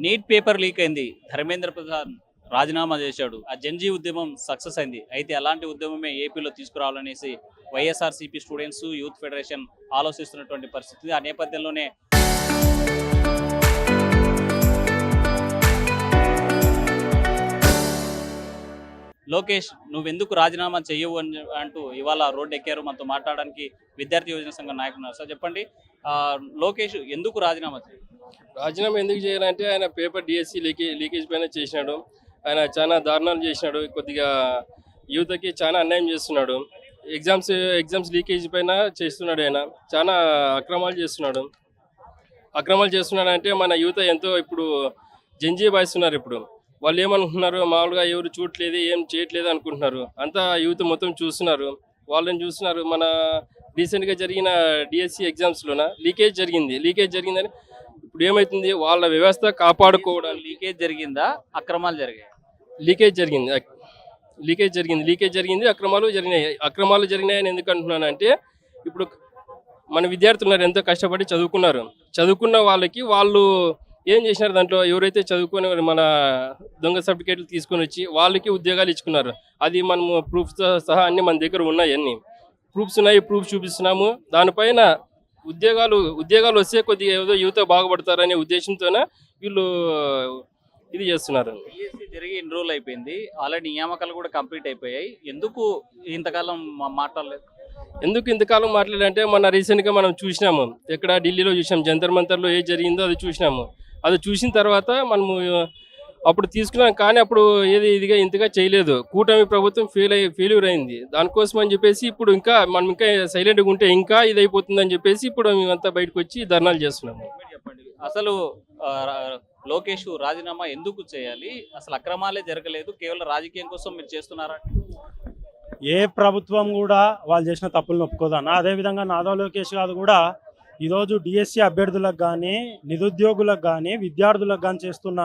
Neat paper leak అయింది. ధర్మేంద్ర ప్రధాన్ రాజీనామా చేశాడు. ఆ జంజీ ఉద్యమం సక్సెస్ అయింది. అయితే అలాంటి ఉద్యమమే ఏపీలో తీసుకురావాలనేసి వైఎస్ఆర్సీపీ స్టూడెంట్స్ యూత్ ఫెడరేషన్ ఆలోచిస్తున్నటువంటి పరిస్థితి. ఆ నేపథ్యంలోనే లోకేష్ నువ్వెందుకు రాజీనామా చెయ్యవు అని అంటూ ఇవాళ రోడ్డు ఎక్కారు. మనతో మాట్లాడడానికి విద్యార్థి యోజన సంఘం నాయకులు ఉన్నారు. సార్ చెప్పండి, లోకేష్ ఎందుకు రాజీనామా చేయరు? రాజీనామా ఎందుకు చేయాలంటే ఆయన పేపర్ డిఎస్సి లీకేజ్ పైన చేసినాడు. ఆయన చాలా దారుణాలు చేసినాడు. కొద్దిగా యువతకి చాలా అన్యాయం చేస్తున్నాడు. ఎగ్జామ్స్ లీకేజ్ పైన చేస్తున్నాడు. ఆయన చాలా అక్రమాలు చేస్తున్నాడు అంటే మన యువత ఎంతో ఇప్పుడు జంజీ భావిస్తున్నారు. ఇప్పుడు వాళ్ళు ఏమనుకుంటున్నారు, మామూలుగా ఎవరు చూడట్లేదు, ఏం చేయట్లేదు అనుకుంటున్నారు. అంతా యూత్ మొత్తం చూస్తున్నారు, వాళ్ళని చూస్తున్నారు. మన రీసెంట్గా జరిగిన డిఎస్సి ఎగ్జామ్స్లోన లీకేజ్ జరిగిందని ఇప్పుడు ఏమవుతుంది, వాళ్ళ వ్యవస్థ కాపాడుకోవడానికి లీకేజ్ జరిగిందా, అక్రమాలు జరిగాయి? లీకేజ్ జరిగింది, అక్రమాలు జరిగినాయని ఎందుకు అంటున్నానంటే, ఇప్పుడు మన విద్యార్థులు ఎంతో కష్టపడి చదువుకున్న వాళ్ళకి వాళ్ళు ఏం చేసినారు, దాంట్లో ఎవరైతే చదువుకొని మన దొంగ సర్టిఫికేట్లు తీసుకొని వచ్చి వాళ్ళకి ఉద్యోగాలు ఇచ్చుకున్నారు. అది మనము ప్రూఫ్తో సహా అన్ని మన దగ్గర ఉన్నాయి, అన్ని ప్రూఫ్స్ చూపిస్తున్నాము. దానిపైన ఉద్యోగాలు వస్తే కొద్దిగా ఏదో యువత బాగుపడతారనే ఉద్దేశంతోనే వీళ్ళు ఇది చేస్తున్నారు. జరిగి ఇన్ని రోజులు అయిపోయింది, ఆల్రెడీ నియామకాలు కూడా కంప్లీట్ అయిపోయాయి. ఎందుకు ఇంతకాలం మాట్లాడలేదు? ఇంతకాలం మాట్లాడాలంటే మన రీసెంట్గా మనం చూసినాము, ఎక్కడ ఢిల్లీలో చూసినాం, జంతర్ మంతర్లో ఏది జరిగిందో అది చూసినాము. అది చూసిన తర్వాత మనము అప్పుడు తీసుకున్నాం, కానీ అప్పుడు ఇదిగా ఇంతగా చేయలేదు. కూటమి ప్రభుత్వం ఫెయిల్యూర్ అయింది. దానికోసం అని చెప్పేసి ఇప్పుడు మనం ఇంకా సైలెంట్గా ఉంటే ఇంకా ఇది అయిపోతుందని చెప్పేసి ఇప్పుడు మేమంతా బయటకు వచ్చి ధర్నాలు చేస్తున్నాము. చెప్పండి, అసలు లోకేష్ రాజీనామా ఎందుకు చేయాలి? అసలు అక్రమాలే జరగలేదు, కేవలం రాజకీయం కోసం మీరు చేస్తున్నారా? ఏ ప్రభుత్వం కూడా వాళ్ళు చేసిన తప్పులను ఒప్పుకోదన్న. అదేవిధంగా నాదో లోకేష్ గారు కూడా ఈరోజు డిఎస్సి అభ్యర్థులకు కానీ, నిరుద్యోగులకు కానీ, విద్యార్థులకు కానీ చేస్తున్న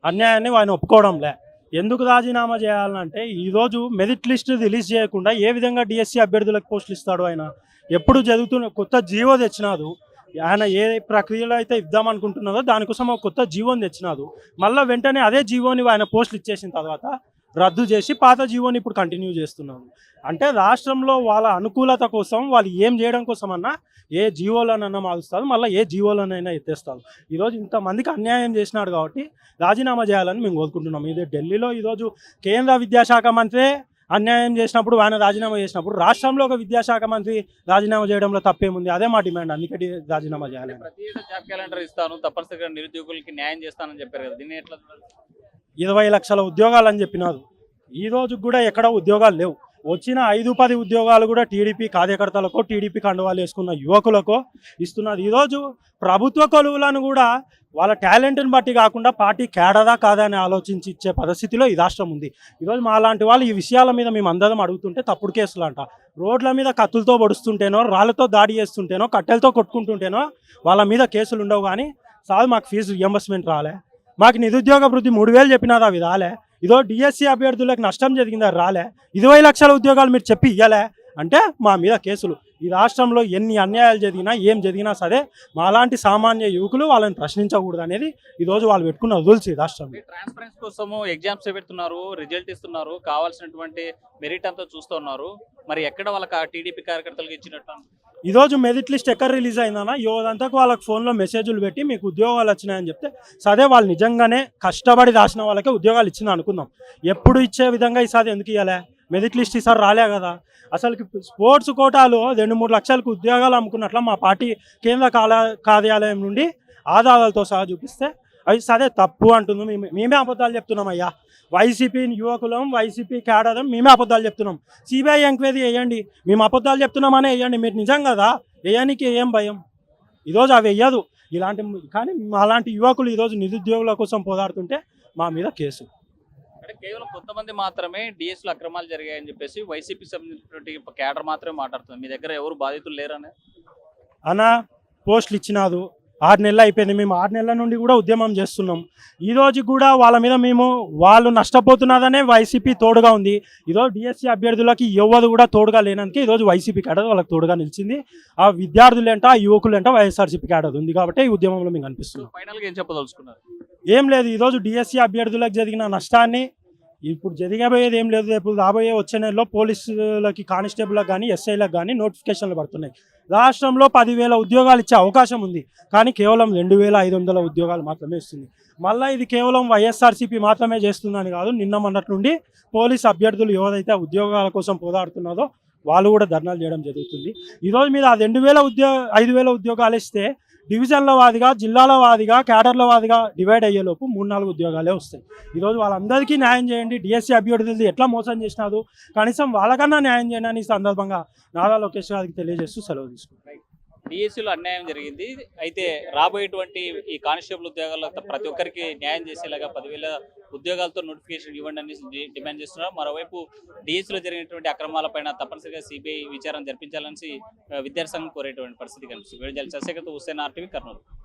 అన్యాయాన్ని ఆయన ఒప్పుకోవడంలే. ఎందుకు రాజీనామా చేయాలంటే, ఈరోజు మెరిట్ లిస్ట్ రిలీజ్ చేయకుండా ఏ విధంగా డిఎస్సి అభ్యర్థులకు పోస్టులు ఇస్తాడు? ఆయన ఎప్పుడు జరుగుతున్న కొత్త జీవో తెచ్చినాడు. ఆయన ఏ ప్రక్రియలో అయితే ఇద్దామనుకుంటున్నారో దానికోసం ఒక కొత్త జీవోని తెచ్చినాడు. మళ్ళీ వెంటనే అదే జీవోని ఆయన పోస్టులు ఇచ్చేసిన తర్వాత రద్దు చేసి పాత జీవోని ఇప్పుడు కంటిన్యూ చేస్తున్నారు. అంటే రాష్ట్రంలో వాళ్ళ అనుకూలత కోసం వాళ్ళు ఏం చేయడం కోసమన్నా ఏ జీవోలనన్నా మారుస్తారు, మళ్ళీ ఏ జీవోలనైనా ఎత్తేస్తారు. ఈరోజు ఇంతమందికి అన్యాయం చేసినాడు కాబట్టి రాజీనామా చేయాలని మేము కోరుకుంటున్నాం. ఇది ఢిల్లీలో ఈరోజు కేంద్ర విద్యాశాఖ మంత్రి అన్యాయం చేసినప్పుడు, ఆయన రాజీనామా చేసినప్పుడు రాష్ట్రంలో ఒక విద్యాశాఖ మంత్రి రాజీనామా చేయడంలో తప్పేముంది? అదే మా డిమాండ్. అందుకని రాజీనామా చేయాలి. ప్రతి జాబ్ క్యాలెండర్ ఇస్తాను, తప్పనిసరిగా నిరుద్యోగులకి న్యాయం చేస్తానని చెప్పారు కదా, దీన్ని ఎట్లా? 20 లక్షల ఉద్యోగాలు అని చెప్పినారు. ఈ రోజు కూడా ఎక్కడ ఉద్యోగాలు లేవు. వచ్చిన 5-10 ఉద్యోగాలు కూడా టీడీపీ కార్యకర్తలకో, టీడీపీ కండువాలు వేసుకున్న యువకులకో ఇస్తున్నారు. ఈరోజు ప్రభుత్వ కొలువులను కూడా వాళ్ళ టాలెంట్ని బట్టి కాకుండా పార్టీ కేడదా కాదా అని ఆలోచించి ఇచ్చే పరిస్థితిలో ఈ రాష్ట్రం ఉంది. ఈరోజు మా లాంటి వాళ్ళు ఈ విషయాల మీద మేము అందరం అడుగుతుంటే తప్పుడు కేసులు అంట. రోడ్ల మీద కత్తులతో పొడుస్తుంటేనో, రాళ్లతో దాడి చేస్తుంటేనో, కట్టెలతో కొట్టుకుంటుంటేనో వాళ్ళ మీద కేసులు ఉండవు. కానీ సార్ మాకు ఫీజు రియంబర్స్మెంట్ రాలే, మాకు నిరుద్యోగ వృద్ధి 3000 చెప్పినారు, అవి రాలే. ఇదో డిఎస్సి అభ్యర్థులకు నష్టం జరిగింది, అది రాలే. 20 లక్షల ఉద్యోగాలు మీరు చెప్పి ఇవ్వలే అంటే మా మీద కేసులు. ఈ రాష్ట్రంలో ఎన్ని అన్యాయాలు జరిగినా, ఏం జరిగినా సరే మాలాంటి సామాన్య యువకులు వాళ్ళని ప్రశ్నించకూడదు అనేది ఈరోజు వాళ్ళు పెట్టుకున్న రూల్స్ ఈ రాష్ట్రంలో. ట్రాన్స్పరెన్సీ కోసము ఎగ్జామ్స్ పెడుతున్నారు, రిజల్ట్ ఇస్తున్నారు, కావాల్సినటువంటి మెరిట్ అంతా చూస్తున్నారు. మరి ఎక్కడ వాళ్ళకి టీడీపీ కార్యకర్తలకు ఇచ్చినట్టు? ఈరోజు మెరిట్ లిస్ట్ ఎక్కడ రిలీజ్ అయిందన్నా, యువతంతకు వాళ్ళకి ఫోన్లో మెసేజ్లు పెట్టి మీకు ఉద్యోగాలు వచ్చినాయని చెప్తే సరే, వాళ్ళు నిజంగానే కష్టపడి రాసిన వాళ్ళకే ఉద్యోగాలు ఇచ్చింది అనుకుందాం. ఎప్పుడు ఇచ్చే విధంగా ఈసారి ఎందుకు ఇవ్వలే? మెరిట్ లిస్ట్ ఈసారి రాలే కదా. అసలు స్పోర్ట్స్ కోటాలో 2-3 లక్షలకు ఉద్యోగాలు అమ్ముకున్నట్ల మా పార్టీ కేంద్ర కార్యాలయం నుండి ఆధారాలతో సహా చూపిస్తే అవి సరే తప్పు అంటున్నాం. మేమే అబద్ధాలు చెప్తున్నాం అయ్యా. వైసీపీ యువకులం, వైసీపీ క్యాడరం మేమే అబద్ధాలు చెప్తున్నాం. సిబిఐ ఎంక్వైరీ వేయండి, మేము అబద్ధాలు చెప్తున్నామనే వేయండి. మీరు నిజం కదా, వేయడానికి ఏం భయం? ఈరోజు అవి వేయదు ఇలాంటి. కానీ అలాంటి యువకులు ఈరోజు నిరుద్యోగుల కోసం పోరాడుతుంటే మా మీద కేసు. అంటే కేవలం కొంతమంది మాత్రమే డిఎస్లో అక్రమాలు జరిగాయని చెప్పేసి వైసీపీ సంబంధించినటువంటి క్యాడర్ మాత్రమే మాట్లాడుతుంది. మీ దగ్గర ఎవరు బాధితులు లేరనే అన్నా పోస్టులు ఇచ్చినారు, 6 నెలలు అయిపోయింది. మేము 6 నెలల నుండి కూడా ఉద్యమం చేస్తున్నాం. ఈరోజు కూడా వాళ్ళ మీద వాళ్ళు నష్టపోతున్నారనే వైసీపీ తోడుగా ఉంది. ఈరోజు డిఎస్సి అభ్యర్థులకి ఎవరు కూడా తోడుగా లేనందుకే ఈరోజు వైసీపీ క్యాడర్ వాళ్ళకి తోడుగా నిలిచింది. ఆ విద్యార్థులంట, ఆ యువకులంట వైఎస్ఆర్సీపీ క్యాడర్ ఉంది కాబట్టి ఈ ఉద్యమంలో మేము కనిపిస్తున్నాం. ఫైనల్గా ఏం చెప్పదలుచుకున్నారు? ఏం లేదు. ఈరోజు డిఎస్సి అభ్యర్థులకు జరిగిన నష్టాన్ని ఇప్పుడు జరిగబోయేది ఏం లేదు. రేపు రాబోయే వచ్చే నెలలో పోలీసులకి, కానిస్టేబుల్కి కానీ, ఎస్ఐలకు కానీ నోటిఫికేషన్లు పడుతున్నాయి. రాష్ట్రంలో 10,000 ఉద్యోగాలు ఇచ్చే అవకాశం ఉంది, కానీ కేవలం 2,500 ఉద్యోగాలు మాత్రమే ఇస్తుంది. మళ్ళీ ఇది కేవలం వైఎస్ఆర్సీపీ మాత్రమే చేస్తుందని కాదు. నిన్న మొన్నటి నుండి పోలీస్ అభ్యర్థులు ఎవరైతే ఉద్యోగాల కోసం పోరాడుతున్నారో వాళ్ళు కూడా ధర్నాలు చేయడం జరుగుతుంది. ఈరోజు మీరు ఆ 5,000 ఉద్యోగాలు ఇస్తే డివిజన్ల వారీగా, జిల్లాల వారీగా, క్యాడర్ల వారీగా డివైడ్ అయ్యేలోపు 3-4 ఉద్యోగాలే వస్తాయి. ఈరోజు వాళ్ళందరికీ న్యాయం చేయండి. డిఎస్సి అభ్యర్థులు ఎట్లా మోసం చేసినారు, కనీసం వాళ్ళకన్నా న్యాయం చేయండి అని ఈ సందర్భంగా నారా లోకేష్ గారికి తెలియజేస్తూ సెలవు తీసుకుంటారు. డిఎస్సిలో అన్యాయం జరిగింది. అయితే రాబోయేటువంటి ఈ కానిస్టేబుల్ ఉద్యోగాల్లో ప్రతి ఒక్కరికి న్యాయం చేసేలాగా 10,000 ఉద్యోగాలతో నోటిఫికేషన్ ఇవ్వండి అని డిమాండ్ చేస్తున్నారు. మరోవైపు డిఎస్సిలో జరిగినటువంటి అక్రమాలపైన తప్పనిసరిగా సిబిఐ విచారణ జరిపించాలని విద్యార్థి సంఘం కోరేటువంటి పరిస్థితి కనిపిస్తుంది. చంద్రశేఖర్ హుస్సేన్, RTV, కర్నూలు.